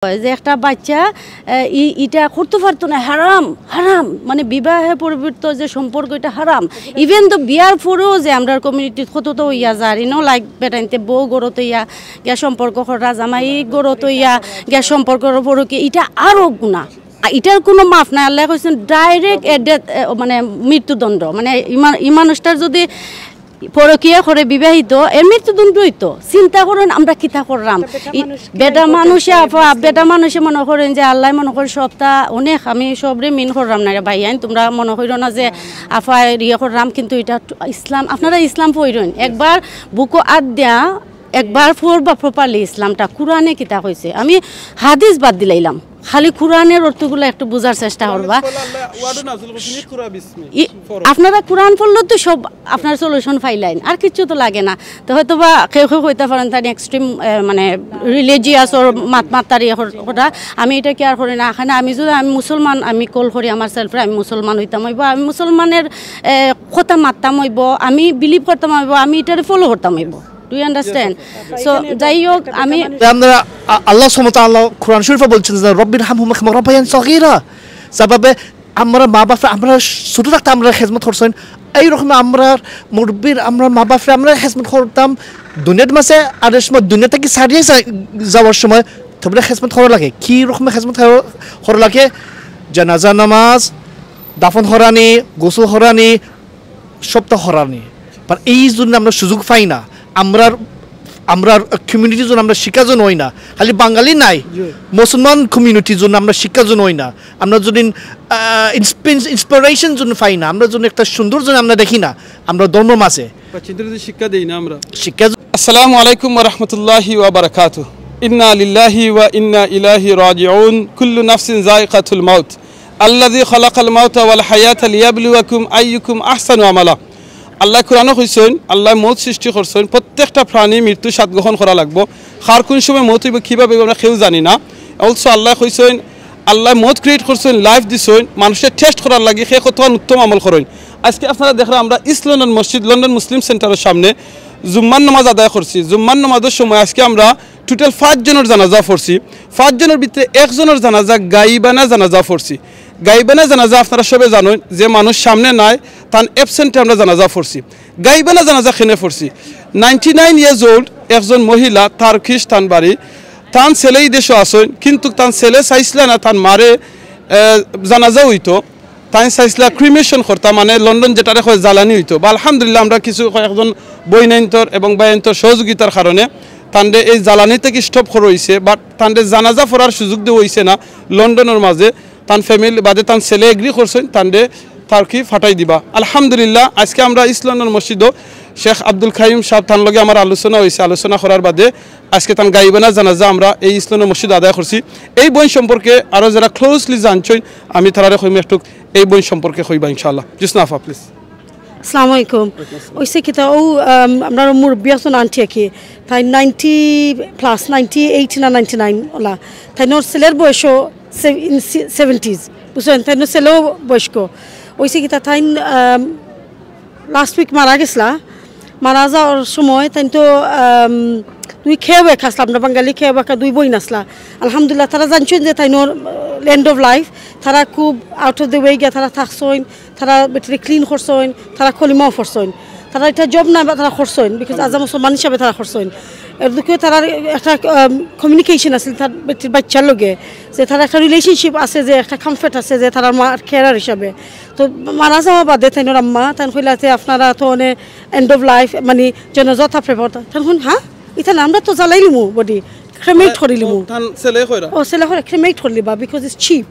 যে একটা বাচ্চা এটা করতে পারতো না, হারাম হারাম, মানে বিবাহে পরিবর্তিত যে সম্পর্ক এটা হারাম। ইভেন তো বিয়ার পরেও যে আমরা কমিউনিটি কত তো ইয়া যার লাইক বেটাইতে বউ গড়ত ইয়া গ্যাস সম্পর্ক করা, জামাই গড়ত ইয়া গ্যাস সম্পর্কের পরকে, এটা আরও গুণা। এটার কোনো মাফ নাই। আল্লাহ কইছেন ডাইরেক্ট ডেথ, মানে মৃত্যুদণ্ড। মানে এই মানুষটার যদি পরকীয়া করে বিবাহিত এর মৃত্যুদণ্ড হইতো। চিন্তা করেন আমরা কিতা করলাম। বেটা মানুষে বেটা মানুষে মনে করেন যে আল্লাহ মনে করেন সবটা অনেক, আমি সবরে মিন করলাম না রে ভাই, তোমরা মনে করিও না যে আফা ইয়ে করলাম, কিন্তু এটা ইসলাম, আপনারা ইসলাম পড়েন একবার বুকো আদ দেয়া একবার পড়বা প্রপারলি ইসলামটা। কোরআনে কিতা কইছে, আমি হাদিস বাদ দিলাইলাম, খালি কোরআনের অর্থগুলো একটু বোঝার চেষ্টা করবা। আপনারা কোরআন পড়লে তো সব আপনার সলিউশন পাইলেন, আর কিছু তো লাগে না। তো হয়তো বা কেউ কেউ হইতে পারেন তার এক্সট্রিম মানে রিলিজিয়াস ওর মাতারি কথা, আমি এটা কেয়ার করি না। এখানে আমি যদি আমি মুসলমান, আমি কল করি আমার সেলফরে আমি মুসলমান হইতাম হইব, আমি মুসলমানের কথা মারতাম হইব, আমি বিলিভ করতাম হইব, আমি এটারে ফলো করতাম হইব। Do you understand? So যাই হোক, আমি আমরা আল্লাহ সুবহানাহু ওয়া তাআলা কোরআন শরীফে বলছেন যে রব্বির হামহুমা কামা রাব্বায়ানি সগীরা, সাবাবে আমরা মা বাবা আমরা ছোট থাকতে আমরা খেদমত করছেন, এইরকম আমরা মুরব্বির আমরা মা বাবা আমরা খেদমত করতাম দুনিয়ার মাঝে, আর সময় দুনিয়া থেকে ছাড়িয়ে যাওয়ার সময় তোমরা খেদমত করা লাগে। কি রকম খেদমত করা লাগে? জানাজা নামাজ, দাফন হরানি, গোসল হরানি, সপ্তাহ হরানি। আর এই জন্য আমরা সুযোগ পাই না। আমরা কমিউনিটির জন্য আমরা শিক্ষাজন হই না, খালি বাঙালি নাই, মুসলমান কমিউনিটির জন্য আমরা শিক্ষাজন হই না, আমরা যদি ইন্সপিরেশন জন্য পাই না, আমরা জন্য একটা সুন্দর জন্য আমরা দেখি না, আমরা ধর্ম মাঝে শিক্ষা দেই না আমরা শিক্ষা। আসসালামু আলাইকুম ওয়া রাহমাতুল্লাহি ওয়া বারাকাতুহু। ইন্না লিল্লাহি ওয়া ইন্না ইলাইহি রাজিউন। কুল্লু নাফসিন যায়িকাতুল মাউত। আল্লাযী খালাকাল মাউতা ওয়াল হায়াতা লিয়াবলুয়াকুম আইয়ুকুম আহসানু আমালা। আল্লাহ কোরআনও কইছেন, আল্লাহ মৌত সৃষ্টি করছেন, প্রত্যেকটা প্রাণী মৃত্যু স্বাদ গ্রহণ করা লাগবো। কার কোন সময় মৌত হইব কীভাবে আমরা কেউ জানি না। অলসো আল্লাহ কইছেন, আল্লাহ মৌত ক্রিয়েট করছেন, লাইফ দিছেন, মানুষের টেস্ট করার লাগে, সে কত উত্তম আমল করেন। আজকে আপনারা দেখলাম আমরা ইস্ট লন্ডন মসজিদ, লন্ডন মুসলিম সেন্টারের সামনে জুম্মার নামাজ আদায় করছি। জুম্মার নামাজের সময় আজকে আমরা টোটাল 5 জনের জানাজা পড়ছি। 5 জনের ভিতরে একজনের জানাজা গাইবানা জানাজা পড়ছি। গাইবানা জানাজা আপনারা সবাই জানেন যে মানুষ সামনে নাই, তার অ্যাবসেন্টে আমরা জানাজা পড়ছি। গাইবানা জানাজা খেনে পড়ছি। 99 ইয়ার্স ওল্ড একজন মহিলা, তার খ্রিস্টান বাড়ি, তার ছেলেই দেশও আসেন, কিন্তু তার ছেলে চাইছিল না তার মারে জানাজা হইতো, তাই চাইছিল ক্রিমেশন করতাম, মানে লন্ডন যেটারে হয় জ্বালানি হইতো। বা আলহামদুলিল্লাহ আমরা কিছু একজন বৈনায়ন্তর এবং বায়ন্তর সহযোগিতার কারণে তান্ডে এই জ্বালানি থেকে স্টপ করা হয়েছে, বাট তান্ডে জানাজা পড়ার সুযোগ দেওয়া হয়েছে না লন্ডনের মাঝে। তার ফ্যামিলি বাদে তার ছেলে এগ্রি করছেন তান্ডে তার কি ফাটাই দিবা। আলহামদুলিল্লাহ আজকে আমরা ইস্ট লন্ডন মসজিদও শেখ আব্দুল খাইম সাহেব তার লগে আমার আলোচনা হয়েছে। আলোচনা করার বাদে আজকে তার গাইবানা জানাজা আমরা এই ইস্ট লন্ডন মসজিদ আদায় করছি। এই বই সম্পর্কে আরও যারা ক্লোজলি জানছেন আমি তারা কইম একটু এই বই সম্পর্কে কইবা ইনশাআল্লাহ। জিসনাফা প্লিজ। আসসালামু আলাইকুম। ওইসে কিতা ও আমরা মুরব্বী আছেন আন্টি কি তাই 90+, 98 না 99 ওলা, তাই নোর ছেলের বয়সও 70s, বুঝলেন, তাই ছেলেও বয়স্ক। ওইসে কিতা তাই লাস্ট উইক মারা গেছিলা। মারা যাওয়ার সময় তাই তো তুই খেয়ে বেখা আসলাম না, বাঙালি খেয়ে বেখা 2 বই নাসলা। আলহামদুলিল্লাহ তারা জানছেন যে তাই নোর ল্যান্ড অফ লাইফ, তারা খুব আউট অফ দ্য ওয়ে গিয়ে তারা থাকছেন, তারা বেটারে ক্লিন করছেন, তারা কলিমাও করছেন, তারা এটা জব না তারা করছেন, বিকজ আজ মুসলমান হিসাবে তারা করছেন। এর দুঃখে তারা একটা কমিউনিকেশন আছে তার বেটির বাচ্চার লগে, যে তারা একটা রিলেশনশিপ আছে, যে একটা কমফর্ট আছে, যে তারা মার কেয়ারার হিসাবে। তো মারা যাওয়া বাদে তাই নোর আম্মা তাই কইলাতে আপনারা তো অনেক এন্ড অফ লাইফ মানে জনজতা প্রেফার, তখন হ্যাঁ এটা না আমরা তো জ্বালাইলিমু বডি ক্রেমেট করিলিমু। ও ছেলে করে ক্রেমেট করলিবা বিকজ ইটস চিপ।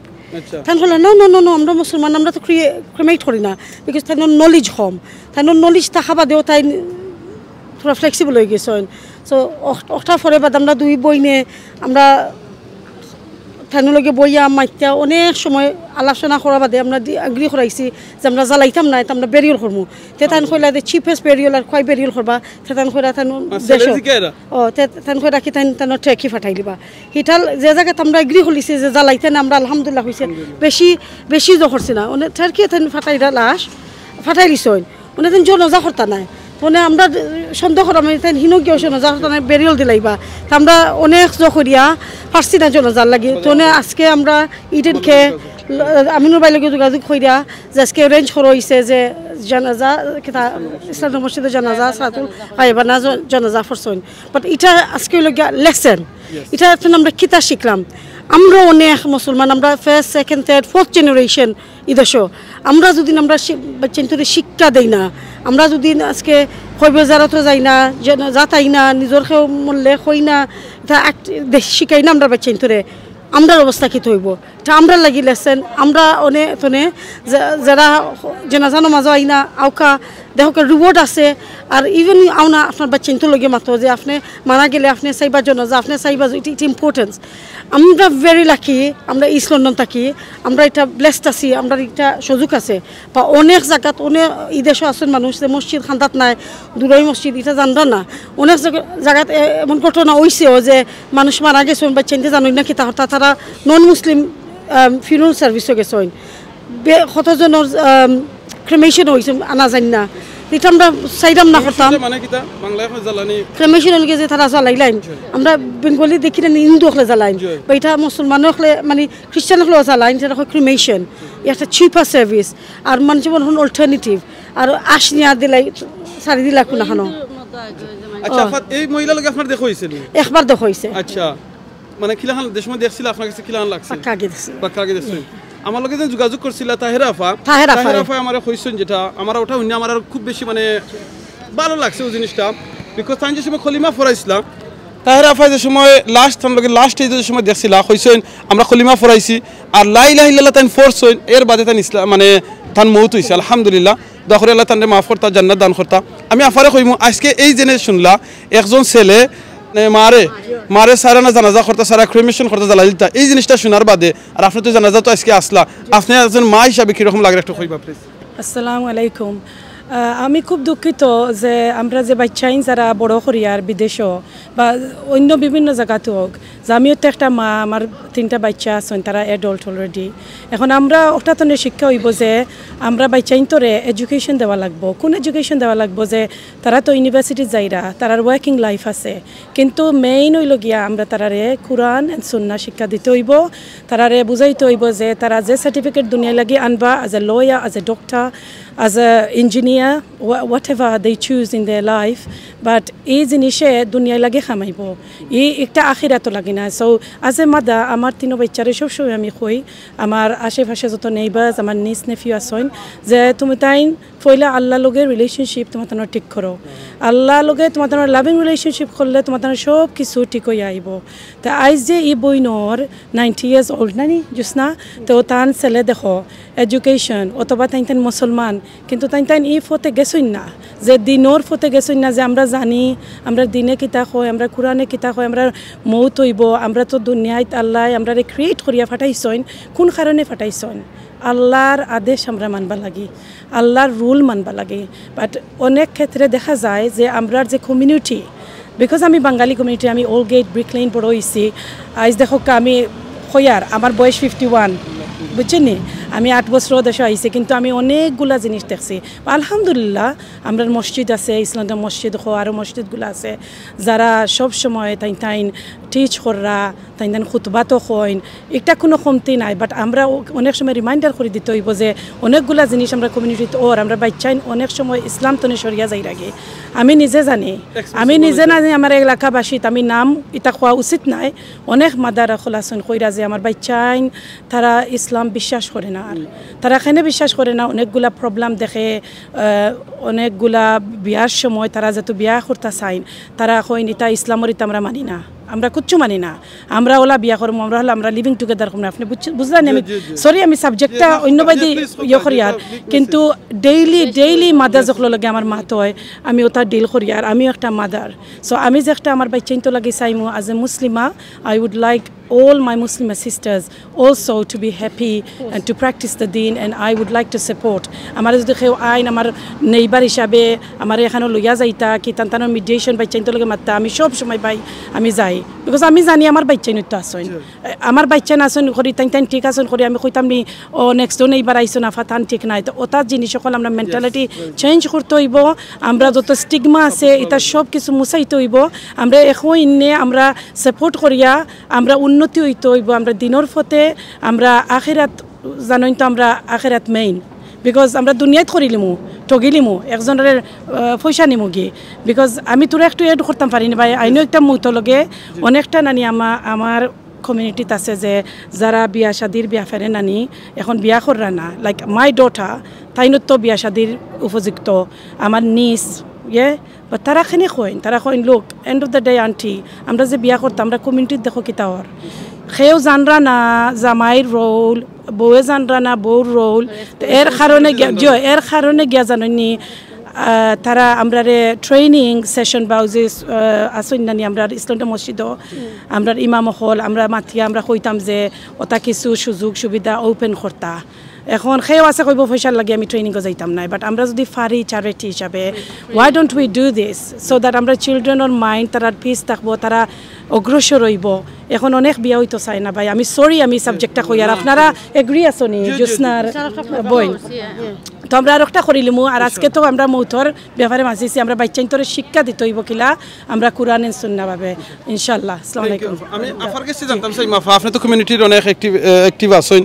তাই হলো নো নো নো নো আমরা মুসলমান, আমরা তো ক্রেমেট করি না, বিকজ তাই নলেজ কম, তাই নলেজ থাকা বাদেও তাই থোড়া ফ্লেক্সিবল হয়ে গেছেন। সো ওটা পরে বাদ আমরা 2 বই নিয়ে আমরা তাইনলগে বইয়া মাইত্যা অনেক সময় আলোচনা করার বাদে আমরা এগ্রি করাইছি যে আমরা জ্বালাইতাম না, আমরা বেরিয়ল করবো। তে তাই কইলা যে চিপেস্ট বেরিয়ল আর কয় বেরিয়ল করবা, তে তাই কইরা তাই দেশ ও তাই কইরা কি তাই ট্রেকি ফাটাই দিবা। হিটাল যে জায়গাতে আমরা এগ্রি হলিছি যে জ্বালাইতে না, আমরা আলহামদুলিল্লাহ হয়েছে বেশি করছি না, তার কি তাই ফাটাইরা লাশ ফাটাই দিছেন, তাই জনজা করতা নাই। মানে আমরা সন্দেহ করাম তাই হিনজ্ঞ জনজা বেরিয়েল দিলাইবা তা আমরা অনেক জখরিয়া পারছি না জনজার লাগে তো আজকে আমরা ইডেনকে আমিনুর বাইর লগে যোগাযোগ কইরা যে আজকে অ্যারেঞ্জ করা হইছে যে জানাজা কিতা ইসলামিক মসজিদে জানাজা সালাতুল গায়বানা জানাজা ফরসন বাট এটা আজকে লগিয়া লেসন এটা এখন আমরা কিতা শিখলাম আমরা অনেক মুসলমান আমরা first second third fourth generation ইদেশ আমরা যদি আমরা বাচ্চাদের শিক্ষা দেই না আমরা যদি আজকে কইব জারাতো যাই না যাতাই না নিজের কেউ মূল্যে কই না এটা শিখাই না আমরা বাচ্চাদের আমরা অবস্থা কি হইব এটা আমরা লাগি লেসেন আমরা অনেক যারা জানাজা নামাজ আই না আউকা দেখো রিওয়ার্ড আছে আর ইভেন আউনা আপনার বাচ্চা লগে মাতো যে আপনি মারা গেলে আপনি চাইবা জানাজা আপনি চাইবা ইট ইম্পর্টেন্স আমরা ভেরি লাকি আমরা ইস্ট লন্ডন থাকি আমরা এটা ব্লেসড আছি আমরা এটা সুযোগ আছে বা অনেক জায়গাত অনেক ইদেশও আছেন মানুষ যে মসজিদ খান্দাত নাই দূরই মসজিদ এটা জানবা না অনেক জায়গাত এমন ঘটনা হয়েছেও যে মানুষ মারা গেছে বাচ্চা জানোই না কি তারা নন মুসলিম ফিউনারাল সার্ভিসও গেছেন কতজনের ক্রেমেশন হয়েছে আনা জানি না এটা আমরা চাইলাম না করতাম ক্রেমেশন হলে যে তারা জ্বালাইলাইন আমরা বেঙ্গলি দেখি না হিন্দু হলে জ্বালাইন বা এটা মুসলমান হলে মানে খ্রিস্টান হলেও জ্বালাইন সেটা হয় ক্রিমেশন একটা চিপার সার্ভিস আর মানুষ যেমন হন অল্টারনেটিভ আর আশ নিয়া দিলাই সারি দিলা কোনো খানো আচ্ছা এই মহিলা লোক আপনার দেখো হয়েছে একবার দেখো হয়েছে আচ্ছা মানে কিলাখান দেশমে দেখছিল আপনার কাছে কিলাখান লাগছে পাক্কা আগে দেখছেন আমার লগে যে যোগাযোগ করছিল তাহেরা আফা আমার কইছেন যেটা আমার ওটা হইনা আমার খুব বেশি মানে ভালো লাগছে ওই জিনিসটা বিকজ তাই যে সময় খলিমা ফরাইছিলাম তাহেরা আফা যে সময় লাস্ট এই যে সময় দেখছিল কইছেন আমরা খলিমা ফরাইছি আর লা ইলাহা ইল্লাল্লাহ তাই ফোরছেন এর বাদে তাই ইসলাম মানে তান মউত হইছে আলহামদুলিল্লাহ দোয়া করি আল্লাহ তানরে মাফ করতা জান্নাত দান করতা আমি আফারে কইমু আজকে এই জেনে শুনলা একজন ছেলে মারে সারা না জানাজা করতে সারা ক্রিমেশন করতে জ্বালাইলতা এই জিনিসটা শোনার বাদে আর আপনি তো জানাজা তো আজকে আসলা আপনি একজন মা হিসাবে কিরকম লাগে একটু কইবা প্লিজ আসসালামু আলাইকুম আমি খুব দুঃখিত যে আমরা যে বাচ্চাইন যারা বড় করিয়ার বিদেশও বা অন্য বিভিন্ন জায়গাতে হোক যে আমিও তো একটা মা আমার 3টা বাচ্চা আছেন তারা অ্যাডাল্ট অলরেডি এখন আমরা ওটা তো শিক্ষা হইব যে আমরা বাচ্চাইন তোরে এডুকেশন দেওয়া লাগবো কোন এডুকেশন দেওয়া লাগবো যে তারা তো ইউনিভার্সিটি যাইরা তারার ওয়ার্কিং লাইফ আছে কিন্তু মেইন হইল গিয়া আমরা তারারে কোরআন এন্ড সুন্নাহ শিক্ষা দিতে হইব তারারে বুঝাইতে হইব যে তারা যে সার্টিফিকেট দুনিয়া লাগি আনবা as a lawyer as a doctor as an engineer, whatever they choose in their life, but এই জিনিসে দুনিয়া লাগে খামাইব এই একটা আখিরাত লাগে না সো as a mother আমার 3 বাচ্চারে সবসময় আমি কই আমার আশেপাশে যত নেইবার্স আমার নিস নেফিউ আছেন যে তুমি তাই পয়লা আল্লাহ লগে রিলেশনশিপ তোমার ঠিক করো আল্লাহ লগে তোমার লাভিং রিলেশনশিপ করলে তোমার সব কিছু ঠিক হয়ে আইব তা আইজ যে এই বইনর 90 years old নানি জুসনা তো তান ছেলে দেখো এডুকেশন অথবা তাই মুসলমান কিন্তু তাই এই ফতে গেছই না যে দিনর ফতে গেছই না যে আমরা জানি আমরা দিনে কিতা হয় আমরা কোরআনে কিতা হয় আমরা মৌত হইব আমরা তো দুনিয়াত আল্লাহ আমরা ক্রিয়েট করিয়া ফাটাইছইন কোন কারণে ফাটাইছইন আল্লাহর আদেশ আমরা মানবা লাগি আল্লাহর রুল মানবা লাগে বাট অনেক ক্ষেত্রে দেখা যায় যে আমরার যে কমিউনিটি বিকজ আমি বাঙালি কমিউনিটি আমি ওল্ড গেট ব্রিকলেন বড় হয়েছি আজ দেখো আমি হইয়ার আমার বয়স 51 বুঝছেন নি আমি 8 বছর দেশে আইছি কিন্তু আমি অনেকগুলা জিনিস দেখছি আলহামদুলিল্লাহ আমরা মসজিদ আছে ইসলামের মসজিদ আরও মসজিদগুলো আছে যারা সব সময় তাই টিচ করা তাই খুতবাতো হইন এটা কোনো কমতি নাই বাট আমরা অনেক সময় রিমাইন্ডার করে দিতে হইব যে অনেকগুলা জিনিস আমরা কমিউনিটিতে আমরা বাচ্চাইন অনেক সময় ইসলাম তনে সরিয়া যাই রাখে আমি নিজে জানি আমার এলাকাবাসীত আমি নাম এটা খোয়া উচিত নাই অনেক মাদারা খোলাসন কইরা যে আমার বাচ্চাইন তারা ইসলাম বিশ্বাস করে না আর তারা এখানে বিশ্বাস করে না অনেকগুলা প্রবলেম দেখে অনেকগুলা বিয়ার সময় তারা যেহেতু বিয়া করতে চাইন তারা কইন এটা ইসলামের এটা আমরা মানি না আমরা কিচ্ছু মানি না আমরা ওলা বিয়া করবো আমরা হলে আমরা লিভিং টুগেদার করবো আপনি বুঝলেন আমি সরি আমি সাবজেক্টটা অন্যবাদী ইয়ে করি আর কিন্তু ডেইলি মাদার যখন লাগে আমার মাত হয় আমি ওটা ডিল করি আর আমিও একটা মাদার সো আমি যে একটা আমার বাচ্চাইন তো লাগে চাইমু আজ এ মুসলিমা I would like all my Muslim sisters also to be happy and to practice the deen and I would like to support আমার যদি কেউ আইন আমার নেইবার হিসাবে আমার এখানে লইয়া যাইতা কি তান্তানোর মিডিয়েশন বাচ্চাইন তো লাগে মাত্তা আমি সব সময় পাই আমি যাই বিকজ আমি জানি আমার বাচ্চা নৃত্য আসেন আমার বাচ্চা নাচন করি তাই তাই ঠিক আছেন করি আমি কইতাম নি ও নেক্সট ডোন এইবার আইসো না ফাতান ঠিক নাই তো ওটার জিনিস সকল আমরা মেন্টালিটি চেঞ্জ করতে হইব আমরা যত স্টিগমা আছে এটা সব কিছু মুছাইতে হইব আমরা এখন ইন্নে আমরা সাপোর্ট করিয়া আমরা উন্নতি হইতে হইব আমরা দিনের ফতে আমরা আখিরাত জানেন তো আমরা আখিরাত মেইন বিকজ আমরা দুনিয়াত করিলিমু ঠগিলিমু একজনের পয়সা নিমু গিয়ে বিকজ আমি তোরা একটু এড করতাম পারিনি ভাই আইনও একটা মুহূর্ত লগে অনেকটা নানি আমার কমিউনিটিতে আছে যে যারা বিয়া শাদির বিয়া ফেরে নানি এখন বিয়া কররা না লাইক মাই ডটার তাইনত তো বিয়া শাদির উপযুক্ত আমার নিস বা তারা খানি কইন তারা কইন লোক end of the day aunty আমরা যে বিয়া করতাম আমরা কমিউনিটির দেখো কিতাওর সেও জানরা না জামাইর রোল বউয়ে জানরা না বউর রোল এর কারণে গিয়া জানি তারা আমরা ট্রেনিং সেশন বাউজে আসুন নানি আমরা ইসলামটা মসজিদও আমরা ইমাম হল আমরা মাতিয়া আমরা কইতাম যে ওটা কিছু সুযোগ সুবিধা ওপেন করতা এখন সেও আছে কইব পয়সা লাগে আমি ট্রেনিংও যাইতাম না বাট আমরা যদি ফারি চ্যারিটি হিসাবে why don't we do this so that আমরা চিলড্রেনের মাইন্ড তারা পিস থাকবো তারা অগ্রসর হইব এখন অনেক বিয়া হইতো চাই না ভাই আমি সরি আমি সাবজেক্টটা কই আর আপনারা এগ্রি আছো নি জোসনার বই তো আমরা আর একটা করিলিমু আর আজকে তো আমরা মৌথর ব্যাপারে মাঝিছি আমরা বাচ্চাইন্তরে শিক্ষা দিতে হইব কিলা আমরা কোরআন সুন্নাহ ভাবে ইনশাআল্লাহ আসসালামু আলাইকুম আমি আফার কাছে জানতাম চাই মাফা আপনি তো কমিউনিটির অনেক অ্যাক্টিভ আছেন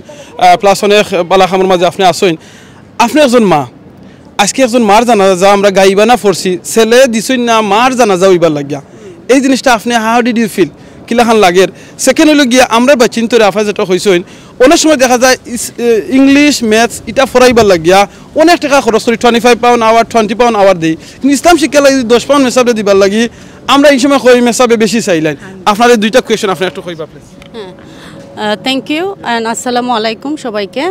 প্লাস অনেক বালাখামের মাঝে আপনি আছেন আপনি একজন মা আজকে একজন মার জানাজা আমরা গাইবা না ফরছি ছেলে দিছই না মার জানাজা হইবার লাগিয়া এই জিনিসটা আপনি হাউ ডিড ইউ ফিল কিলাখান লাগের সেকেন্ড হলো গিয়া আমরা বাচ্চিন্তরে আফা যেটা হইছেন অনেক সময় দেখা যায় ইংলিশ ম্যাথস এটা ফরাইবার লাগিয়া অনেক টাকা খরচ করি 25 পাউন্ড আওয়ার 20 পাউন্ড আওয়ার দিই কিন্তু ইসলাম শিক্ষা লাগি 10 পাউন্ড মেসাবে দিবার লাগি আমরা এই সময় কই মেসাবে বেশি চাইলেন আপনার দুইটা কোয়েশ্চন আপনি একটু কইবা প্লিজ থ্যাংক ইউ অ্যান্ড আসসালামু আলাইকুম সবাইকে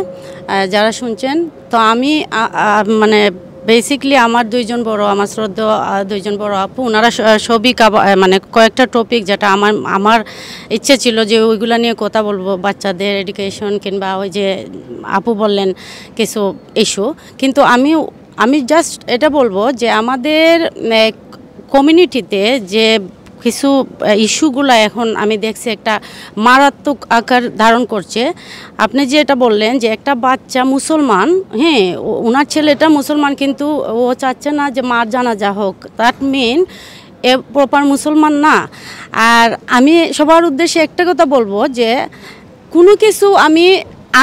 যারা শুনছেন তো আমি মানে বেসিক্যালি আমার দুইজন বড় আমার শ্রদ্ধা দুইজন বড় আপু ওনারা সবই মানে কয়েকটা টপিক যেটা আমার ইচ্ছে ছিল যে ওইগুলা নিয়ে কথা বলবো বাচ্চাদের এডুকেশন কিংবা ওই যে আপু বললেন কিছু ইস্যু কিন্তু আমি জাস্ট এটা বলবো যে আমাদের কমিউনিটিতে যে কিছু ইস্যুগুলো এখন আমি দেখছি একটা মারাত্মক আকার ধারণ করছে আপনি যে এটা বললেন যে একটা বাচ্চা মুসলমান হ্যাঁ ওনার ছেলেটা মুসলমান কিন্তু ও চাচ্ছে না যে মার জানাজা হোক দ্যাট মিন এ প্রপার মুসলমান না আর আমি সবার উদ্দেশ্যে একটা কথা বলবো যে কোনো কিছু আমি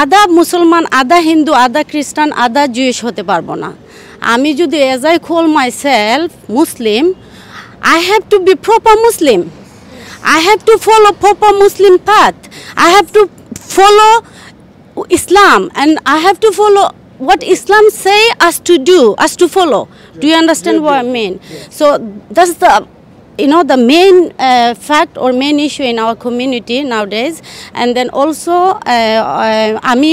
আধা মুসলমান আধা হিন্দু আধা খ্রিস্টান আধা জুইশ হতে পারবো না আমি যদি age I call my self Muslim I have to be proper Muslim. I have to follow proper Muslim path. I have to follow Islam and I have to follow what Islam say us to do, us to follow. Do you understand what I mean? So that's the main fact or main issue in our community nowadays. And then also আমি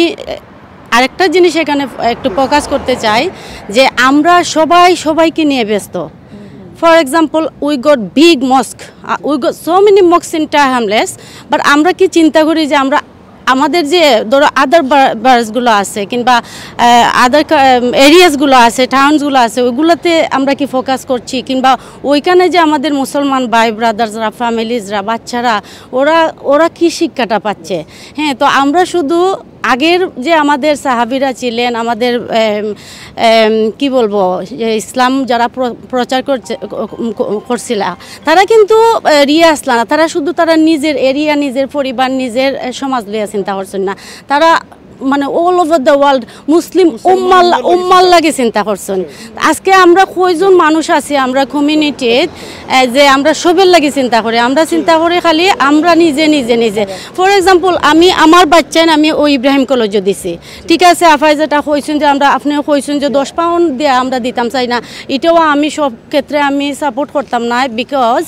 আরেকটা জিনিস এখানে একটু focus করতে চাই যে আমরা সবাইকে নিয়ে ব্যস্ত For example, we got big mosque. We got so many mosques in Thai hamlets. But আমরা কি চিন্তা করি যে আমরা আমাদের যে ধরো আদার বার্সগুলো আছে কিংবা আদার এরিয়াসগুলো আছে টাউনসগুলো আছে ওইগুলোতে আমরা কি ফোকাস করছি কিংবা ওইখানে যে আমাদের মুসলমান ভাই ব্রাদার্সরা ফ্যামিলিজরা বাচ্চারা ওরা কি শিক্ষাটা পাচ্ছে হ্যাঁ তো আমরা শুধু আগের যে আমাদের সাহাবীরা ছিলেন আমাদের কি বলবো ইসলাম যারা প্রচার করছিল তারা কিন্তু রিয়া আসলা না তারা শুধু তারা নিজের এরিয়া নিজের পরিবার নিজের সমাজ লিয়া চিন্তা করছেন না তারা মানে অল ওভার দ্য ওয়ার্ল্ড মুসলিম উম্মাল লাগে চিন্তা করছেন আজকে আমরা কয়জন মানুষ আছি আমরা কমিউনিটির যে আমরা সবের লাগে চিন্তা করি আমরা চিন্তা করি খালি আমরা নিজে ফর এক্সাম্পল আমি আমার বাচ্চায় আমি ওই ইব্রাহিম কলেজ দিছি ঠিক আছে আফাই যেটা কইছেন যে আমরা আপনিও কইছেন যে 10 পাউন্ড দিয়ে আমরা দিতাম চাই না এটাও আমি সব ক্ষেত্রে আমি সাপোর্ট করতাম না বিকজ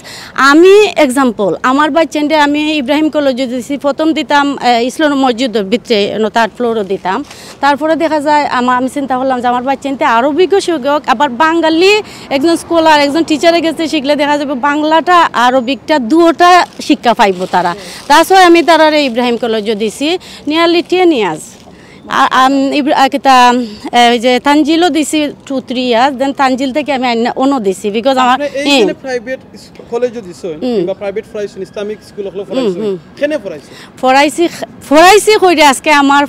আমি এক্সাম্পল আমার বাচ্চাকে আমি ইব্রাহিম কলেজ দিছি প্রথম দিতাম ইসলাম মসজিদের ভিতরে তার ফ্লোরও দিতাম তারপরে দেখা যায় আমি চিন্তা করলাম যে আমার বাচ্চাতে আরবিকও শিখুক আবার বাঙালি একজন স্কলার একজন টিচারে গেছে শিখলে দেখা যাবে বাংলাটা আরবিকটা দুটোটা শিক্ষা পাইব তারা তাছাড়া আমি তারা ইব্রাহিম কলেজ দিছি নিয়ারলি 10 years কিতা ওই যে তানজিলও দিছি 2-3 ইয়ার দেন তানজিল থেকে আমি অন্য দিছি বিকজ আমার এইখানে প্রাইভেট কলেজে দিছো কিংবা প্রাইভেট ফরাইছেন ইসলামিক স্কুল হলো ফরাইছেন কেনে ফরাইছি কইরে আজকে আমার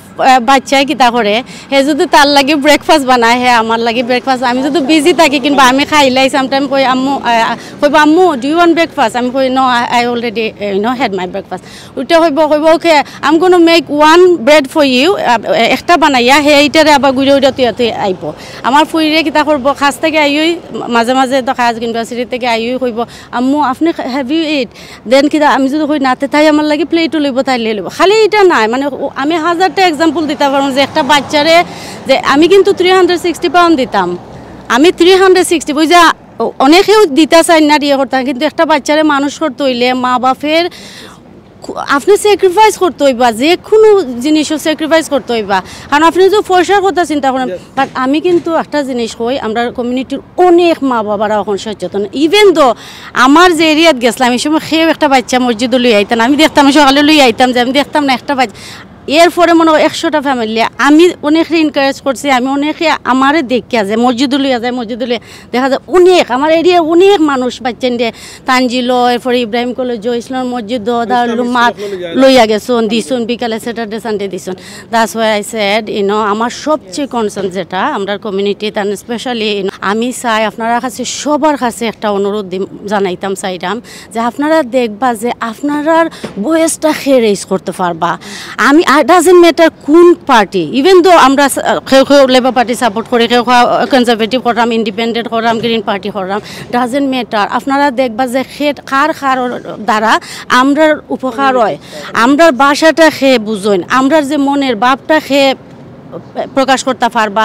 বাচ্চাই কিতা করে হে যদি তার লাগে ব্রেকফাস্ট বানায় হে আমার লাগে ব্রেকফাস্ট আমি যদি বিজি থাকি কিংবা আমি খাইলাই সামটাইম কই আম্মু কইব আম্মু ডু ইউ ওয়ান্ট ব্রেকফাস্ট আমি কই no I already had my breakfast ওইটা কইব okay I am gonna make one bread for you একটা বানাইয়া হে এইটারে আবার গুড়ে উড়ে তুই আইব আমার ফুইরে কিতা করব খাস থেকে আইই মাঝে মাঝে তো খাস ইউনিভার্সিটি থেকে আইই কইব আম্মু আপনি হ্যাভ ইউ ইট দেন কিতা আমি যদি কই নাতে তাই আমার লাগে প্লেটও লইব তাই লইব খালি এটা নাই মানে আমি হাজারটা এক্সাম্পল দিতে পারবো যে একটা বাচ্চারে যে আমি কিন্তু 360 পাউন্ড দিতাম আমি 360 বুঝা অনেকেও দিতে চাই না দিয়ে করতাম কিন্তু একটা বাচ্চারে মানুষ করতে হইলে মা বাপের আপনি স্যাক্রিফাইস করতে হইবা যে কোনো জিনিসও স্যাক্রিফাইস করতে হইবা কারণ আপনি যদি পয়সার কথা চিন্তা করেন বাট আমি কিন্তু একটা জিনিস কই আমরা কমিউনিটির অনেক মা বাবারা এখন সচেতন ইভেন তো আমার যে এরিয়াত গেছিলাম এই সময় খেয়েও একটা বাচ্চা মসজিদে লই আইতাম আমি দেখতাম সকালে লই আইতাম যে আমি দেখতাম না একটা বাচ্চা এরপরে মনে হয় 100টা ফ্যামিলি আমি অনেকে এনকারেজ করছি আমি অনেকে আমারে দেখিয়া যায় মসজিদে লইয়া যায় মসজিদে লইয়া দেখা যায় অনেক আমার এরিয়া অনেক মানুষ বাচ্চেন দিয়ে তানজিল এরপরে ইব্রাহিম কলেজ ইসলাম মসজিদ দারুল মাত লইয়া গেছুন দিছুন বিকালে স্যাটারডে সানডে দিছুন দ্যাটস ওয়াই আই সেড আমার সবচেয়ে কনসার্ন যেটা আমরা কমিউনিটি তার স্পেশালি আমি চাই আপনারা কাছে সবার কাছে একটা অনুরোধ জানাইতাম চাইতাম যে আপনারা দেখবা যে আপনারা বয়সটা রেজ করতে পারবা আমি ডাজেন্ট ম্যাটার কোন পার্টি ইভেন দো আমরা লেবার পার্টি সাপোর্ট করি কেউ কনজারভেটিভ করলাম ইন্ডিপেন্ডেন্ট করলাম গ্রিন পার্টি করলাম ডাজেন্ট ম্যাটার আপনারা দেখবা যে কার দ্বারা আমরার উপকার হয় আমরার ভাষাটা খেয়ে বুঝইন আমরার যে মনের ভাবটা খেয়ে প্রকাশ করতে পারবা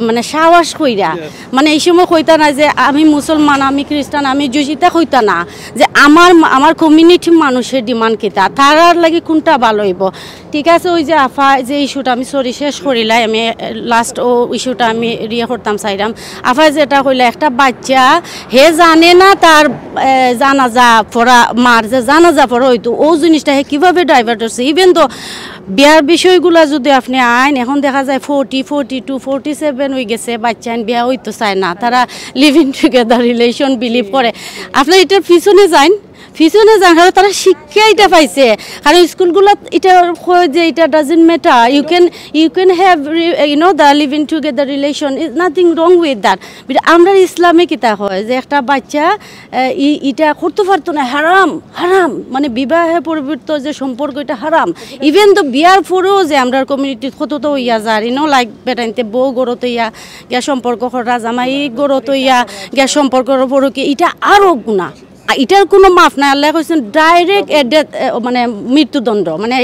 মানে সাহস কইরা মানে এই সময় কইতা না যে আমি মুসলমান আমি খ্রিস্টান আমি জুজিতা কইতা না যে আমার কমিউনিটি মানুষের ডিমান্ড কিতা তারার লাগি কোনটা ভালো হইব ঠিক আছে ওই যে আফা যে ইস্যুটা আমি সরি শেষ করিলাই আমি লাস্ট ও ইস্যুটা আমি রিয়া করতাম চাইলাম আফা যেটা কইলা একটা বাচ্চা হে জানে না তার জানাজা পড়া মার যে জানাজা পড়া হইতো ও জিনিসটা হে কীভাবে ডাইভার্ট হচ্ছে ইভেন তো বিয়ার বিষয়গুলো যদি আপনি আইন এখন দেখা যায় 40, 42, 47 হয়ে গেছে বাচ্চা আইন বিয়া হইতে চায় না তারা লিভিং টুগেদার রিলেশন বিলিভ করে আপনার এটার পিছনে যান কারণ তারা শিক্ষা এটা পাইছে কারণ স্কুলগুলো এটা যে এটা doesn't matter you can have the living together relation is nothing wrong with that আমরা ইসলামে কিতা হয় যে একটা বাচ্চা এটা করতে পারতো না হারাম মানে বিবাহে পরিবর্তিত যে সম্পর্ক এটা হারাম ইভেন তো বিয়ার পরেও যে আমরা কমিউনিটি কত তো ইয়া যার লাইক বেটাইতে বউ গড়ত ইয়া গ্যাস সম্পর্ক করা জামাই গড়ত ইয়া গ্যাস সম্পর্ক পরকে এটা আরও গুণা এটার কোনো মাফ নাই আল্লাহ কইছেন ডাইরেক্ট ডেথ মানে মৃত্যুদণ্ড মানে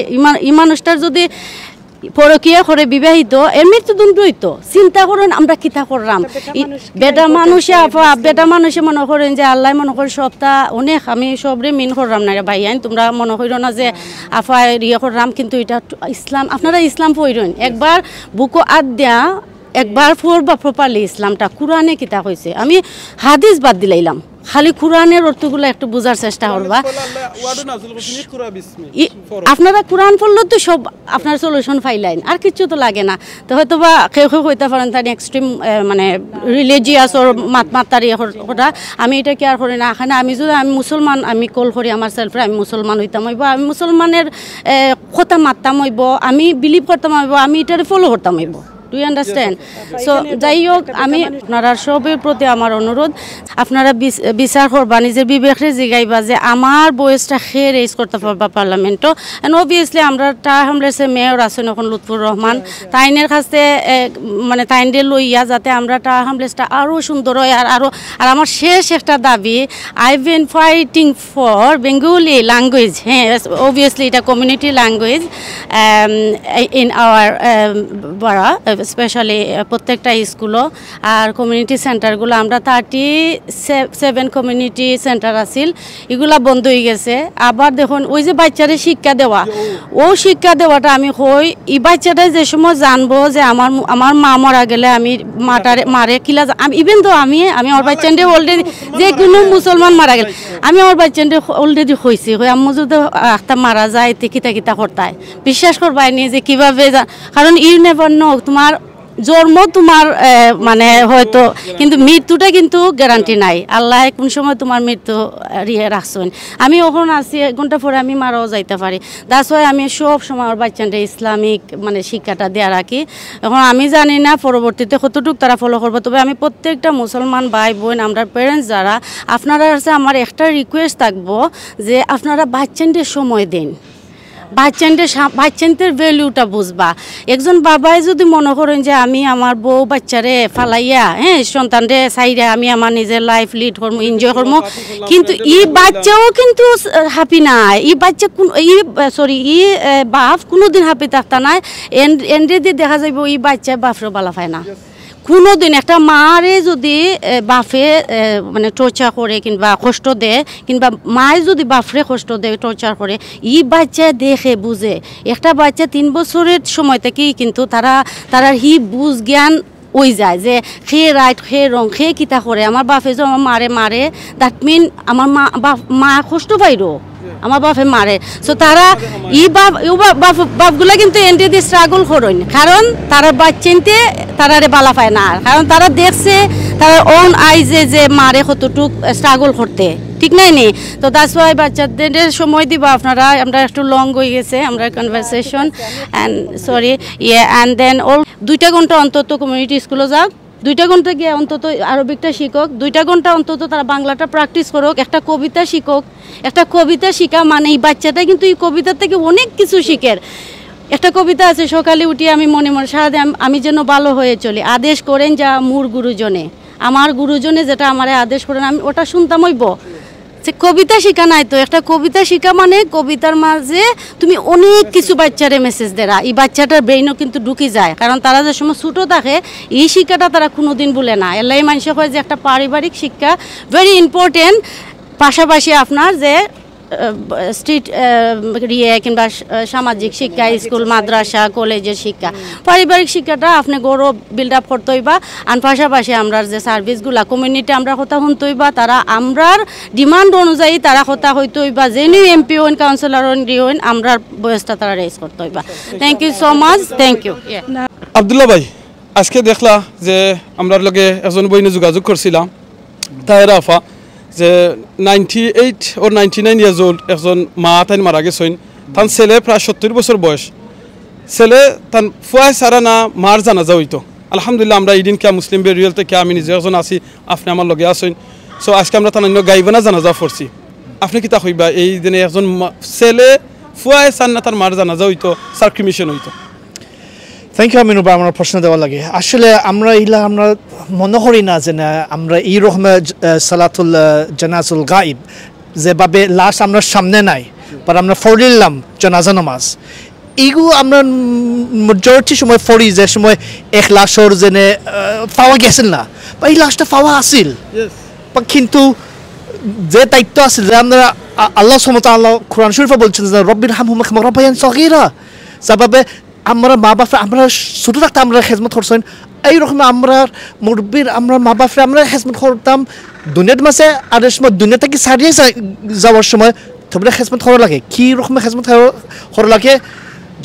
মানুষটার যদি পরকীয়া করে বিবাহিত এর মৃত্যুদণ্ড হইতো চিন্তা করেন আমরা কিতা করলাম বেটা মানুষে মনে করেন যে আল্লাহ মনে করেন সবটা অনেক আমি সবরে মিন করলাম না ভাই আইন তোমরা মনে করো না যে আফা ইয়ে করলাম কিন্তু এটা ইসলাম আপনারা ইসলাম পড়েন একবার বুকো আদ দেয়া একবার পড়বা প্রপারলি ইসলামটা কোরআনে কিতা হয়েছে আমি হাদিস বাদ দিলাইলাম খালি কোরআনের অর্থগুলো একটু বোঝার চেষ্টা করবা আপনারা কোরআন পড়লে তো সব আপনার সলিউশন পাইলেন আর কিছু তো লাগে না তো হয়তো বা কেউ কইতে পারেন তার এক্সট্রিম মানে রিলিজিয়াস ওর মাতার কথা আমি এটা কেয়ার করি না এখানে আমি যদি আমি মুসলমান আমি কল করি আমার সেলফে আমি মুসলমান হইতাম হইব আমি মুসলমানের কথা মারতাম হইব আমি বিলিভ করতাম হইব আমি এটারে ফলো করতাম হইব ডু ইউ আন্ডারস্ট্যান্ড সো যাই হোক আমি আপনারা সবের প্রতি আমার অনুরোধ আপনারা বিচার করবা নিজের বিবেকে জিগাইবা যে আমার বয়সটা খেয়ে রেজ করতে পারবা পার্লামেন্টও অ্যান্ড অবভিয়াসলি আমরা হামলেসে মেয়র আছেন এখন লুৎফুর রহমান তাইনের কাছে মানে তাইনরে লইয়া যাতে আমরা হামলেসটা আরও সুন্দর হয় আর আমার শেষ একটা দাবি I been fighting for Bengali language হ্যাঁ অবভিয়াসলি এটা কমিউনিটি ল্যাঙ্গুয়েজ ইন আওয়ার বারা স্পেশালি প্রত্যেকটা স্কুলও আর কমিউনিটি সেন্টারগুলো আমরা 37 কমিউনিটি সেন্টার আছিল এগুলা বন্ধ হয়ে গেছে আবার দেখুন ওই যে বাচ্চাদের শিক্ষা দেওয়া ও শিক্ষা দেওয়াটা আমি কই এই বাচ্চাটা যে সময় জানবো যে আমার মা মারা গেলে আমি মারে কিলা আমি ইভেন তো আমি আমার বাচ্চাটা অলরেডি যে কোনো মুসলমান মারা গেলে আমি আমার বাচ্চাটা অলরেডি হয়েছি আম্মু যদি একটা মারা যায় তে কিতা কিতা করতায় বিশ্বাস করবাই নি যে কিভাবে কারণ ইউ নেভার নো তোমার জন্ম তোমার মানে হয়তো কিন্তু মৃত্যুটা কিন্তু গ্যারান্টি নাই আল্লাহ কোন সময় তোমার মৃত্যু রাখছেন আমি ওখানে আছি 1 ঘন্টা পরে আমি মারাও যাইতে পারি দ্যাটস ওয়াই আমি সব সময় আমার বাচ্চাদের ইসলামিক মানে শিক্ষাটা দেওয়া রাখি এখন আমি জানি না পরবর্তীতে কতটুকু তারা ফলো করবো তবে আমি প্রত্যেকটা মুসলমান ভাই বোন আমরা প্যারেন্টস যারা আপনারা কাছে আমার একটা রিকোয়েস্ট থাকবো যে আপনারা বাচ্চাদের সময় দিন বাচ্চাদের ভ্যালুটা বুঝবা একজন বাবাই যদি মনে করেন যে আমি আমার বউ বাচ্চারে ফালাইয়া সন্তানরে চাইরা আমি আমার নিজের লাইফ লিড করবো এনজয় করবো কিন্তু ই বাচ্চাও কিন্তু হ্যাপি নাই ই বাচ্চা বাপ কোনোদিন হ্যাপি থাকতা নাই এন্ডে দিয়ে দেখা যাইব ই বাচ্চা বাপরে বালা পায় না কোনোদিন একটা মারে যদি বাপে মানে টর্চার করে কিংবা কষ্ট দেয় কিংবা মায়ে যদি বাপরে কষ্ট দেয় টর্চার করে ই বাচ্চা দেখে বুঝে একটা বাচ্চা 3 বছরের সময় থেকেই কিন্তু তারা হি বুঝ জ্ঞান ওই যায় যে খে রাইট খে রং খে কিতা করে আমার বাপে যে আমার মারে দ্যাট মিন আমার মা কষ্ট পাইরো আমার বাপে মারে সো তারা বাপগুলা কিন্তু এনডি দিয়ে স্ট্রাগল করেন কারণ তারা বাচ্চাতে তারারে বালা পায় না কারণ তারা দেখছে তারা অন আইজে যে মারে কতটুক স্ট্রাগল করতে ঠিক নাই নি তো দ্যাটস ওয়াই বাচ্চাদের সময় দিবা আপনারা আমরা একটু লং হয়ে গেছে আমরা conversation and sorry and then 2 ঘন্টা অন্তত কমিউনিটি স্কুলে যাক 2 ঘন্টা গিয়ে অন্তত আরবিকটা শিখক 2 ঘন্টা অন্তত তারা বাংলাটা প্র্যাকটিস করুক একটা কবিতা শিখুক একটা কবিতা শিখা মানে এই বাচ্চাটা কিন্তু এই কবিতা থেকে অনেক কিছু শিখের একটা কবিতা আছে সকালে উঠে আমি মনে সারাদিন আমি যেন ভালো হয়ে চলি আদেশ করেন যা মোর গুরুজনে আমার গুরুজনে যেটা আমারে আদেশ করেন আমি ওটা শুনতাম হইব যে কবিতা শিখা নাই তো একটা কবিতা শিখা মানে কবিতার মাঝে তুমি অনেক কিছু বাচ্চারে মেসেজ দেরা এই বাচ্চাটার ব্রেইনও কিন্তু ঢুকি যায় কারণ তারা যে সময় ছোটো থাকে এই শিক্ষাটা তারা কোনোদিন ভুলে না এলাই মানুষ হয় যে একটা পারিবারিক শিক্ষা ভেরি ইম্পর্টেন্ট পাশাপাশি আপনার যে স্ট্রিট কিংবা সামাজিক শিক্ষা স্কুল মাদ্রাসা কলেজের শিক্ষা পারিবারিক শিক্ষাটা আপনি গৌরব বিল্ড আপ করতে হইবা আর পাশাপাশি আমরা যে সার্ভিসগুলা কমিউনিটি আমরা কথা শুনতে হইবা তারা আমরার ডিমান্ড অনুযায়ী তারা কথা হইতে হইবা যে নিউ এমপি হইন কাউন্সিলর হইন আমরার বয়সটা তারা রেজ করতে হইবা thank you so much thank you Abdullah ভাই আজকে দেখলা যে আমরা লগে একজন বইনে যোগাযোগ করছিলাম তাহেরা আফা যে 98 or 99 years old একজন মা তাই মারা গেছেন তার ছেলে প্রায় 70 বছর বয়স ছেলে তার ফুয়াই সারা না মার জানাজা হইতো আলহামদুলিল্লাহ আমরা এই দিন কে মুসলিম বেরিয়াল থেকে আমি নিজে একজন আছি আপনি আমার লগে আছেন সো আজকে আমরা তার গাইবানা জানাজা পড়ছি আপনি কি তা হইবা এই দিনে একজন ছেলে ফুয়াই সার না তার মার জানাজা হইতো সার্কিমিশন হইতো থ্যাংক ইউ আমিনুর ভাই আমার প্রশ্ন দেওয়া লাগে আসলে আমরা মনে করি না যে না আমরা এই রকমের সালাতুল জানাজুল গাইব যেভাবে লাশ আমরা সামনে নাই বা আমরা পড়িলাম জানাজা নামাজ এইগুলো আমরা মেজরিটি সময় পড়ি যে সময় এক লাশর যেনে পাওয়া গেছিল না বা এই লাশটা পাওয়া আসিল কিন্তু যে দায়িত্ব আছে যে আমরা আল্লাহ সুবহানাহু ওয়া তাআলা কোরআন শরীফে বলছেন যে রব্বির হামহুমা কামা রাব্বায়ানি সগীরা যেভাবে আমরা মা বাপরা আমরা ছোটো থাকতে আমরা খেজমত করছেন এইরকম আমরা মুরব্বীর আমরা মা বাপরা আমরা খেজমত করতাম দুনিয়ার মাঝে আর সময় দুনিয়া থেকে ছাড়িয়ে যাওয়ার সময় তবে খেজমত করা লাগে কী রকমের খেজমত করা লাগে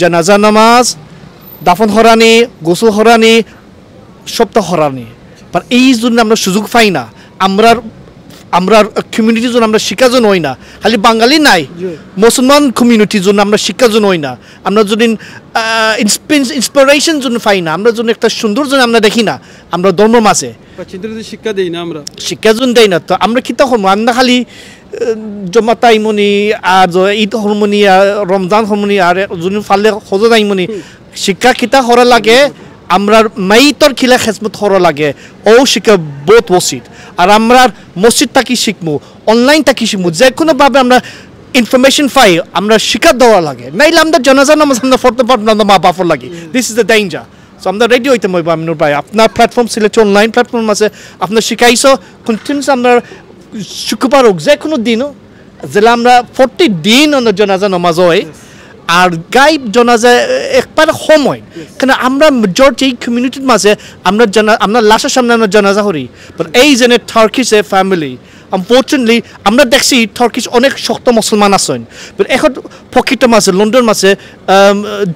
জানাজা নামাজ দাফন হরানি গোসল হরানি সপ্তাহ হরানি আর এই জন্য আমরা সুযোগ পাই না আমরা কমিউনিটির জন্য আমরা শিক্ষার জন্য হই না খালি বাঙালি নাই মুসলমান কমিউনিটির জন্য আমরা শিক্ষার জন্য হই না আমরা যদি ইন্সপিরেশন জন্য পাই না আমরা জন্য একটা সুন্দর জন্য আমরা দেখি না আমরা ধর্ম মাঝে শিক্ষা দেই না আমরা শিক্ষার জন্য দেই না তো আমরা কিতা হরমো আমরা খালি জমাতা আইমনি আর ঈদ হরমনি আর রমজান হরমনি আর যদি ফালে হজত আইমনি শিক্ষা কিতা হরা লাগে আমরা মাইতর খিলা খেজমত হরা লাগে ও শিক্ষা বহুত উচিত আর আমরা মসজিদ থাকি শিখবো অনলাইন থাকি শিখবো যে কোনোভাবে আমরা ইনফরমেশন পাই আমরা শিক্ষা দেওয়া লাগে নাইলে আমরা জানাজা নামাজ আমরা পড়তে পারবো না মা বাপর লাগে this is the danger so আমরা রেডি হইতে হইব আমিনুর ভাই আপনার প্ল্যাটফর্ম সিলেট অনলাইন প্ল্যাটফর্ম আছে আপনার শিখাইছো কন্টিনিউস আমরা শুক্রবার হোক যে কোনো দিনও যেটা আমরা 40 দিন জানাজা নামাজ হয় আর গাইব জানাজা একবার সময় কারণ আমরা মেজরিটি কমিউনিটির মাঝে আমরা লাশের সামনে আমরা জানাজা করি বাট এই যে টার্কিশ ফ্যামিলি আনফর্চুনেটলি আমরা দেখছি টার্কিশ অনেক শক্ত মুসলমান আছেন বাট এখন প্রকৃত মাঝে লন্ডন মাঝে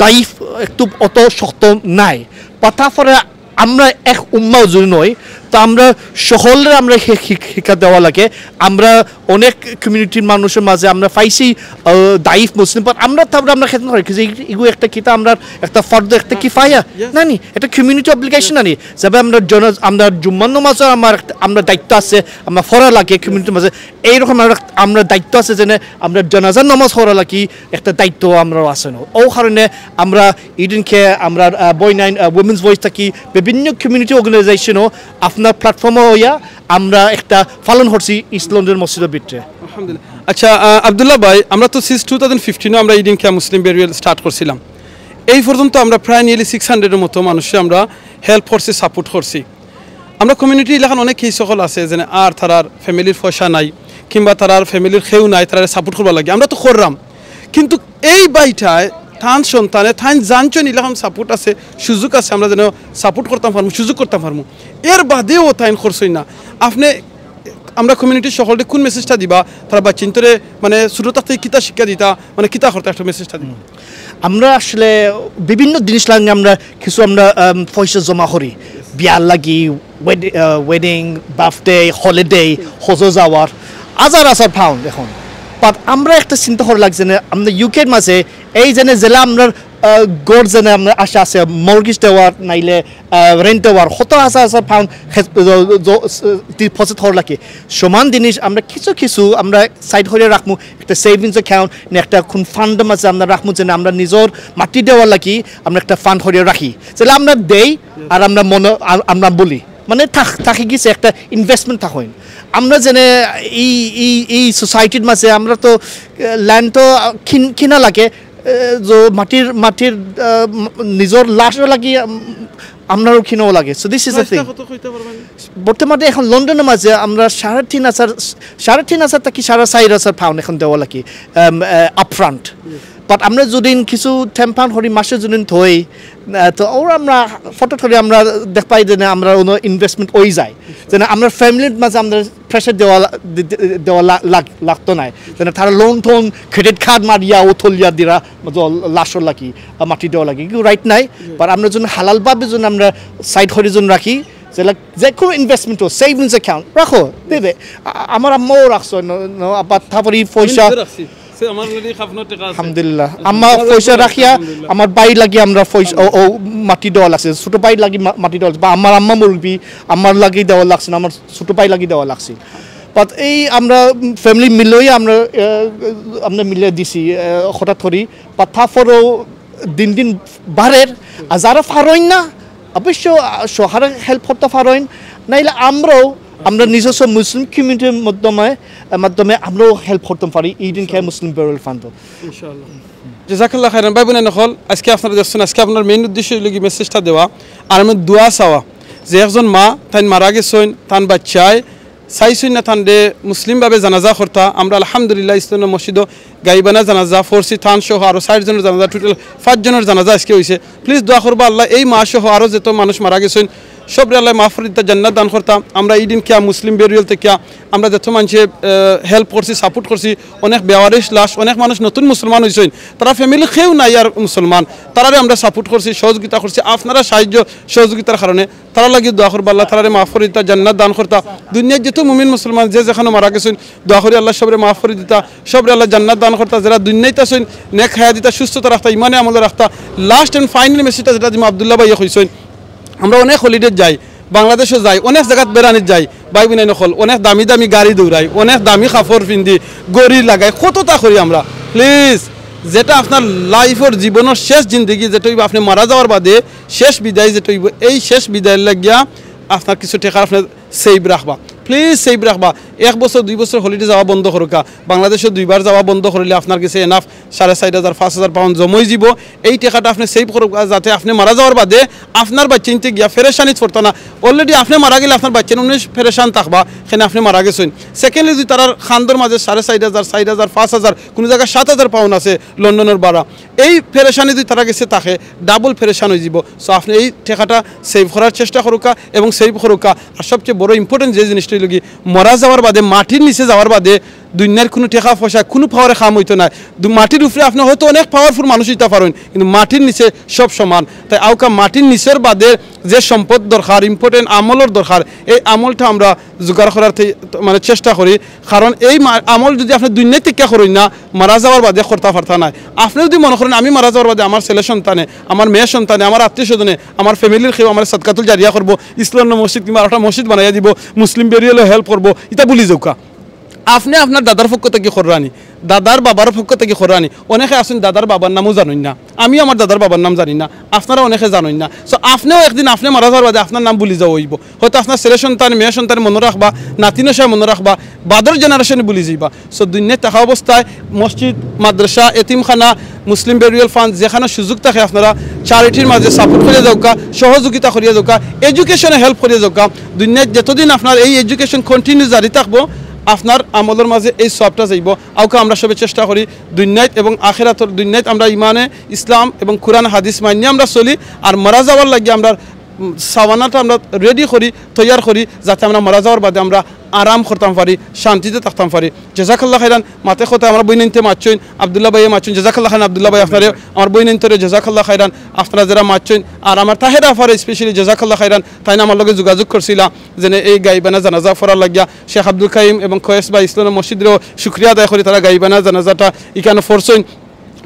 দাইফ একটু অত শক্ত নাই তারপরে আমরা এক উম্মা যদি নই তো আমরা সকলের আমরা শিক্ষা দেওয়া লাগে আমরা অনেক কমিউনিটির মানুষের মাঝে আমরা পাইছি দাইফ মুসলিম আমরা তারপরে আমরা খেতে পারি এগুলো একটা কিতা আমরা একটা ফর্দ একটা কিফায়া না নি এটা কমিউনিটি অব্লিগেশন আনি যাবে আমরা জুম্মান নামাজের আমরা দায়িত্ব আছে আমরা ফরা লাগে কমিউনিটির মাঝে এইরকম আমরা দায়িত্ব আছে যেন আমরা জানাজার নামাজ ফরা লাগি একটা দায়িত্ব আমরা আছে না ও কারণে আমরা ইদিনকে আমরা বই9 উইমেন্স ভয়েস থাকি বিভিন্ন কমিউনিটি অর্গানাইজেশনও আপনার প্ল্যাটফর্মে হইয়া আমরা একটা পালন করছি ইস্ট লন্ডন মসজিদের ভিতরে আলহামদুলিল্লাহ আচ্ছা আব্দুল্লাহ ভাই আমরা তো সিন্স 2015 আমরা ইডিন কে মুসলিম বেরিয়াল স্টার্ট করছিলাম এই পর্যন্ত আমরা প্রায় নিয়ারলি 600 এর মতো মানুষে আমরা হেল্প করছি সাপোর্ট করছি আমরা কমিউনিটি এলাকার অনেক এই সকল আছে যে আর তারার ফ্যামিলির পয়সা নাই কিংবা তারার ফ্যামিলির খেউ নাই তারা সাপোর্ট করবা লাগে আমরা তো করলাম কিন্তু এই বাইটায় থান সন্তানে থান জানছেন এরকম সাপোর্ট আছে সুযোগ আছে আমরা যেন সাপোর্ট করতাম পারবো সুযোগ করতাম পারবো এর বাদেও তাইন খরচই না আপনি আমরা কমিউনিটির সকলকে কোন মেসেজটা দিবা তারা বা চিন্তরে মানে ছোটো থেকে কিতা শিক্ষা দিতা মানে কিতা করতে একটা মেসেজটা দিবা আমরা আসলে বিভিন্ন জিনিস লাগে আমরা কিছু আমরা পয়সা জমা করি বিয়ার লাগি ওয়েডিং বার্থডে হলিডে হজ যাওয়ার হাজার পাউন্ড এখন বাট আমরা একটা চিন্তা করা লাগছে না আমরা ইউকের মাঝে এই জেলা আমরা গড় যেন আমরা আশা আছে মর্গেজ দেওয়ার নাইলে রেন্ট দেওয়ার হাজার পাউন্ড ডিপোজিট হওয়ার লাগে সমান জিনিস আমরা কিছু আমরা সাইড করে রাখবো একটা সেভিংস অ্যাকাউন্ট একটা কোন ফান্ডের মাঝে আমরা রাখবো যেন আমরা নিজের মাটি দেওয়ার লাগি আমরা একটা ফান্ড করে রাখি যেটা আমরা দেই আর আমরা আমরা বলি মানে থাকি গেছে একটা ইনভেস্টমেন্ট থাকেন আমরা যেনে এই সোসাইটির মাঝে আমরা তো ল্যান্ড তো কিনা লাগে মাটির নিজের লাশও লাগি আমরাও কিনাও লাগে so this is a thing বর্তমানে এখন লন্ডনের মাঝে আমরা 3,500 থেকে 4,500 পাউন্ড এখন দেওয়া লাগে আপফ্রন্ট বাট আমরা যদি কিছু 10 পাউন্ড হরি মাসে যদি থই তো ওর আমরা ফটো ধরে আমরা দেখ পাই যে আমরা কোনো ইনভেস্টমেন্ট হয়ে যায় যেন আমরা ফ্যামিলির মাঝে আমরা প্রেশার দেওয়া লাগতো নাই যেন তারা লোন টোন ক্রেডিট কার্ড মারিয়া ও থলিয়া দিরা লাশর লাগি মাটি দেওয়া লাগে কিন্তু রাইট নাই বাট আমরা যদি হালালভাবে যদি আমরা সাইড হরে যদি রাখি যে কোনো ইনভেস্টমেন্ট সেভিংস অ্যাকাউন্ট রাখো দেবে আমার আম্মাও রাখছো আবার তারপরে পয়সা আলহামদুলিল্লাহ আমার পয়সা রাখিয়া আমার বাইর লাগি আমরা মাটি দেওয়া লাগছে ছোট বাইর লাগি মাটি দেওয়া বা আমার আম্মা মুরগি আমার লাগি দেওয়া লাগছে না আমার ছোট বাই লাগি দেওয়া লাগছে বাট এই আমরা ফ্যামিলি মিলেই আমরা মিলে দিছি হঠাৎ করি বা তারপরেও দিন বাড়ের আর যারা পারেন না অবশ্য শহরে হেল্প করতে পারেন নাইলে আমরা নিজস্ব মুসলিম কমিউনিটির মাধ্যমে আমরাও হেল্প করতে পারি ইদিন খেয়ে মুসলিম বেরোল ফান্ড ইনশাআল্লাহ জাযাকাল্লাহ খাইরান ভাই বোনেরা নকল আজকে আপনারা দেখছেন আজকে আপনার মেইন উদ্দেশ্য হলো কি মেসেজটা দেওয়া আর আমি দোয়া চাওয়া যে একজন মা তাই মারা গেছেন তান বাচ্চায় চাইছেন না তান দে মুসলিমভাবে জানাজা করতা আমরা আলহামদুলিল্লাহ ইসলামের মসজিদও গাইবানা জানাজা ফোরসি থান সহ আরও 60 জনের জানাজা টোটাল 5 জনের জানাজা আজকে হয়েছে প্লিজ দোয়া করবা আল্লাহ এই মা সহ আরও যত মানুষ মারা গেছেন সবরে আল্লাহ মাফরিদা জান্নাত দান করতাম আমরা এই দিন কিয়া মুসলিম বেরিয়াল থেকে আমরা যত মানুষে হেল্প করছি সাপোর্ট করছি অনেক বেওয়ারিশ লাশ অনেক মানুষ নতুন মুসলমান হয়েছেন তারা ফ্যামিলি খেয়েও নাই আর মুসলমান তারারে আমরা সাপোর্ট করছি সহযোগিতা করছি আপনারা সাহায্য সহযোগিতার কারণে তারা লাগি দোয়া করবা আল্লাহ তারারে মাফরিদা জান্নাত দান করতা দুনিয়ার যত মুমিন মুসলমান যে যেখানে মারা গেছেন দোয়া করি আল্লাহ সবরে মাফরি দিতা সবরে আল্লাহ জান্নাত দান করতা যারা দুনিয়াতে আছেন নেক হায়া দিতা সুস্থতা রাখতা ইমানে আমলে রাখতা লাস্ট অ্যান্ড ফাইনাল মেসেজটা যেটা দিমা আব্দুল্লাহ ভাই কইছেন আমরা অনেক হলিডে যাই বাংলাদেশও যাই অনেক জায়গাত বেড়ানিত যাই ভাই বোনাই নকল অনেক দামি দামি গাড়ি দৌড়াই অনেক দামি কাপড় পিন্ধি গড়ি লাগাই কতটা করি আমরা প্লিজ যেটা আপনার লাইফের জীবনের শেষ জিন্দগি যেটা আপনি মারা যাওয়ার বাদে শেষ বিদায় যেটা এই শেষ বিদায়ের লাগিয়া আপনার কিছু টাকা আপনার সেভ রাখবা প্লিজ সেভ রাখবা 1 বছর 2 বছর হলিডে যাওয়া বন্ধ করুকা বাংলাদেশে 2বার যাওয়া বন্ধ করলে আপনার কাছে এনাফ 4,500 5,000 পাউন্ড জমই যাব এই টাকাটা আপনি সেভ করুকা যাতে আপনি মারা যাওয়ার বাদে আপনার বাচ্চা ইনতে গিয়া ফেরেশানিত পড়তো না অলরেডি আপনি মারা গেলে আপনার বাচ্চা উনি ফেরেশান থাকবা এখানে আপনি মারা গেছেন সেকেন্ডলি যদি তার খান্দর মাঝে 4,500 4,000 5,000 কোন জায়গায় 7,000 পাউন্ড আছে লন্ডনের বাড়া এই ফেরেশানি যদি তারা গেছে তাকে ডাবল ফেরেশান হয়ে যাব সো আপনি এই টাকাটা সেভ করার চেষ্টা করুকা এবং সেভ করুকা আর সবচেয়ে বড় ইম্পর্টেন্ট যে জিনিসটা লাগি মরা যাওয়ার বাদে মাটির নিচে যাওয়ার বাদে দুনিয়ার কোনো টাকা পয়সা কোনো পাওয়ারে খাম হইতো না মাটির উপরে আপনি হয়তো অনেক পাওয়ারফুল মানুষ হইতে পারেন কিন্তু মাটির নিচে সব সমান তাই আউকা মাটির নিচের বাদে যে সম্পদ দরকার ইম্পর্টেন্ট আমলের দরকার এই আমলটা আমরা জোগাড় করার মানে চেষ্টা করি কারণ এই আমল যদি আপনি দুনিয়া থেকে করেন না মারা যাওয়ার বাদে করতে পারতা না আপনি যদি মনে করেন আমি মারা যাওয়ার বাদে আমার ছেলে সন্তানে আমার মেয়ের সন্তানে আমার আত্মীয় স্বজনে আমার ফ্যামিলির কেউ আমার সদকাতুল জারিয়া করবো ইসলাম মসজিদ কিংবা একটা মসজিদ বানাইয়া দিব মুসলিম বেরিয়েলে হেল্প করবো এটা বলি যাওকা আপনি আপনার দাদার পক্ষ থেকে খরানি দাদার বাবার পক্ষ থেকে খরানি অনেকে আছেন দাদার বাবার নামও জানেন না আমি আমার দাদার বাবার নাম জানি না আপনারা অনেকে জানেন না সো আপনিও একদিন আপনি মারা যাওয়ার বাদে আপনার নাম ভুলি যাওয়া হইব হয়তো আপনার ছেলে সন্তান মেয়ে সন্তান মনে রাখবা নাতিন সাহেব মনে রাখবা বাদর জেনারেশনে ভুলি যাইবা সো দুনিয়া থাকা অবস্থায় মসজিদ মাদ্রাসা এতিমখানা মুসলিম বেরিয়াল ফান্ড যেখানে সুযোগ থাকে আপনারা চ্যারিটির মাঝে সাপোর্ট করে যাওকা সহযোগিতা করিয়া যাওকা এডুকেশনে হেল্প করিয়া যাওকা দুনিয়ায় যতদিন আপনার এই এডুকেশন কন্টিনিউ জারি থাকবো আপনার আমলের মাঝে এই সবটা যাইব আউকা আমরা সবে চেষ্টা করি দুনিয়াত এবং আখিরাতর দুনিয়াত আমরা ইমানে ইসলাম এবং কোরআন হাদিস মানিয়ে আমরা চলি আর মারা যাওয়ার লাগে আমরা সাওয়ানাটা আমরা রেডি করি তৈয়ার করি যাতে আমরা মারা যাওয়ার বাদে আমরা আরাম করতাম পারি শান্তিতে থাকতাম পারি জাজাকাল্লাহ খাইরান মাতে কথা আমার বইনতে মাচ্ছেন আব্দুল্লাহ ভাইয়ে মাচ্ছেন জাজাকাল্লাহ খান আব্দুল্লাহ ভাই আপনারে আমার বইনন্তরে জাজাকাল্লাহ খাইরান আপনারা যারা মাচ্ছেন আর আমার তাহেরা ফারে স্পেশালি জাজাকাল্লাহ খাইরান তাই না আমার লগে যোগাযোগ করছিলাম যে এই গাইবানা জানাজা ফরার লাগিয়া শেখ আব্দুল কাইম এবং খয়েস ভাই ইসলাম মসজিদেরও শুক্রিয়া আদায় করি তারা গাইবানা জানাজাটা এখানে ফরছেন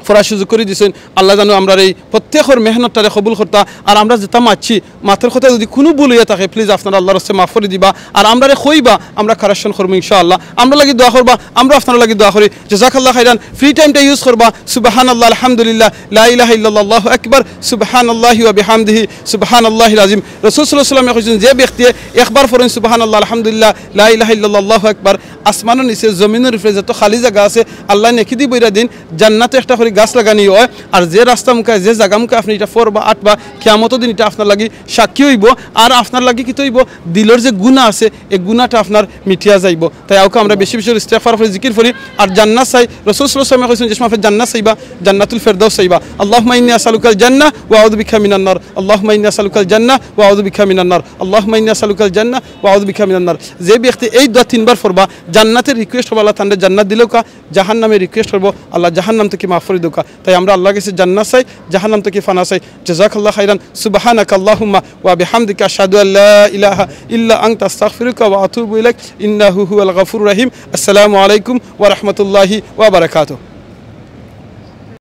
ফরা সুযোগ করে দিয়েছেন আল্লাহ জানো আমরা এই প্রত্যেকের মেহনতটারে কবুল করতা আর আমরা যেটা মারছি মাথের কথা যদি কোনো ভুল হইয়া থাকে প্লিজ আপনারা আল্লাহর রাস্তায় মাফ করে দিবা আর আমরা কইবা আমরা কারেকশন করবো ইনশাআল্লাহ আমরা লাগি দোয়া করবা আমরা আপনারা লাগি দোয়া করি জাযাকাল্লাহ খাইরান ফ্রি টাইমটা ইউজ করবা সুবহানাল্লাহ আলহামদুলিল্লাহ লা ইলাহা ইল্লাল্লাহ আল্লাহু আকবার সুবহানাল্লাহি ওয়া বিহামদিহি সুবহানাল্লাহিল আযীম রাসূল সাল্লাল্লাহু আলাইহি ওয়াসাল্লাম কইছেন যে ব্যক্তি একবার পড়েন সুবহানাল্লাহ আলহামদুলিল্লাহ লা ইলাহা ইল্লাল্লাহ আল্লাহু আকবার আসমানের নিচে জমিনের উপরে যত খালি জায়গা আছে আল্লাহ নেকি দি বইরা দিন জান্নাতে একটা করে গাছ লাগানি হয় আর যে রাস্তা মুখে যে জায়গা মুখে আপনি এটা 4 বা 8 বা কিয়ামত দিন এটা আপনার লাগি সাক্ষী হইব আর আপনার লাগি কি হইব দিলের যে গুনাহ আছে এই গুনাহটা আপনার মিটিয়া যাইব তাই আউকে আমরা বেশি বেশি ইস্তিগফার করে জিকির করি আর জান্নাত চাই রাসূল সাল্লাল্লাহু আলাইহি ওয়াসাল্লাম কইছেন যে আপনি জান্নাত চাইবা জান্নাতুল ফেরদাউস চাইবা আল্লাহুম্মা ইন্নী আসআলুকাল জান্নাহ ওয়া আউযু বিকা মিনান নার আল্লাহুম্মা ইন্নী আসআলুকাল জান্নাহ ওয়া আউযু বিকা মিনান নার আল্লাহুম্মা ইন্নী আসআলুকাল জান্নাহ ওয়া আউযু বিকা মিনান নার যে ব্যক্তি এই দোয়া 3 বার পড়বা জান্নাতের রিকোয়েস্ট হবে আল্লাহ তাআলা জান্নাত দিলেও কা জাহান্নামের রিকোয়েস্ট করব আল্লাহ জাহান্নাম থেকে মাফ করে দেওয়া তাই আমরা আল্লাহর কাছে জান্নাত চাই জাহান্নাম থেকে ফানা চাই জাযাকাল্লাহু খাইরান সুবহানাকা আল্লাহুম্মা ওয়া বিহামদিকা আশহাদু আল্লা ইলাহা ইল্লা আনতা আস্তাগফিরুকা ওয়া আতুবু ইলাইক ইন্নাহু হুয়াল গফুরুর রহিম আসসালামু আলাইকুম ওয়া রাহমাতুল্লাহি ওয়া বারাকাতুহু।